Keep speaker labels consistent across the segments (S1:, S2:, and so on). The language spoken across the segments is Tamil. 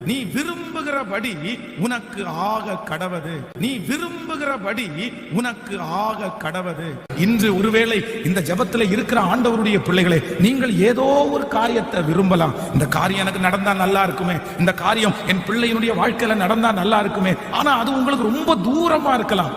S1: நீ விரும்புகிறபடி உனக்கு ஆக கடவது. நீ விரும்புகிறபடி உனக்கு ஆக கடவது. இன்று ஒருவேளை இந்த ஜெபத்துல இருக்கிற ஆண்டவருடைய பிள்ளைகளே, நீங்கள் ஏதோ ஒரு காரியத்தை விரும்பலாம். இந்த காரியம் எனக்கு நடந்தா நல்லா இருக்குமே, இந்த காரியம் என் பிள்ளையினுடைய வாழ்க்கையில நடந்தா நல்லா இருக்குமே. ஆனா அது உங்களுக்கு ரொம்ப தூரமா இருக்கலாம்.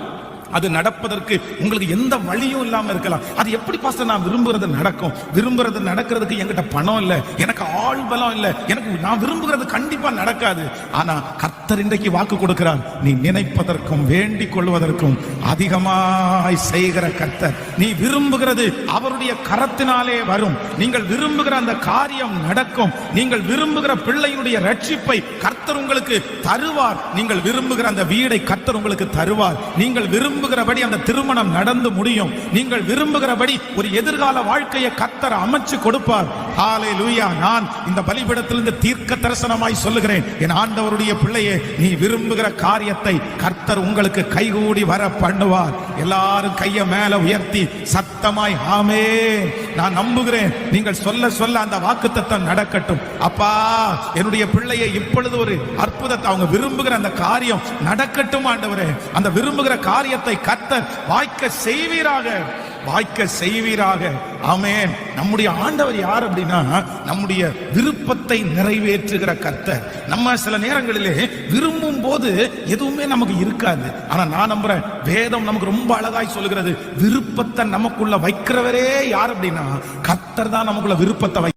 S1: அது நடப்பதற்கு உங்களுக்கு எந்த வழியும் இல்லாம இருக்கலாம். அது எப்படி பாஸ்டர் நான் விரும்புறது நடக்கும்? விரும்புறது நடக்கிறதுக்கு என்கிட்ட பணம் இல்ல, எனக்கு ஆள் பலம் இல்ல, எனக்கு நான் விரும்புகிறது கண்டிப்பா நடக்காது. ஆனா கர்த்தர் இன்றைக்கு வாக்கு கொடுக்கிறார், நீ நினைப்பதற்கும் வேண்டிக் கொள்வதற்கும் அதிகமாய் செய்கிற கர்த்தர். நீ விரும்புகிறது அவருடைய கரத்தினாலே வரும். நீங்கள் விரும்புகிற அந்த காரியம் நடக்கும். நீங்கள் விரும்புகிற பிள்ளையினுடைய ரட்சிப்பை கர்த்தர் உங்களுக்கு தருவார். நீங்கள் விரும்புகிற அந்த வீடை கர்த்தர் உங்களுக்கு தருவார். நீங்கள் விரும்புகிறபடி அந்த திருமணம் நடந்து முடியும். நீங்கள் விரும்புகிறபடி ஒரு எதிர்கால வாழ்க்கையை கர்த்தர் அமைச்சு கொடுப்பார். ஹல்லேலூயா. நான் இந்த பலிபீடத்திலிருந்து தீர்க்க தரிசனமாய் சொல்லுகிறேன், என் ஆண்டவருடைய பிள்ளையே, நீ விரும்புகிற காரியத்தை கர்த்தர் உங்களுக்கு கைகூடி வர பண்ணுவார். எல்லாரும் கையை மேல உயர்த்தி சத்தமாய் ஆமென். நான் நம்புகிறேன் நீங்கள் சொல்ல சொல்ல அந்த வாக்குத்தத்தம் நடக்கட்டும். அப்பா, என்னுடைய பிள்ளையை இப்பொழுது ஒரு அற்புதத்தை, அவங்க விரும்புகிற அந்த காரியம் நடக்கட்டும் ஆண்டவரே. அந்த விரும்புகிற காரியத்தை கர்த்தர் வாய்க்க செய்வீராக, வாய்க்க செய்வீராக. ஆமென். நம்முடைய ஆண்டவர் யார் அப்படின்னா, நம்முடைய விருப்பத்தை நிறைவேற்றுகிற கர்த்தர். நம்ம சில நேரங்களிலே விரும்பும் போது எதுவுமே நமக்கு இருக்காது. ஆனா நான் நம்புறேன், வேதம் நமக்கு ரொம்ப அழகாய் சொல்லுகிறது, விருப்பத்தை நமக்குள்ள வைக்கிறவரே யார் அப்படின்னா கர்த்தர் தான் நமக்குள்ள விருப்பத்தை வை.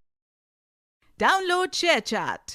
S2: Download ShareChat.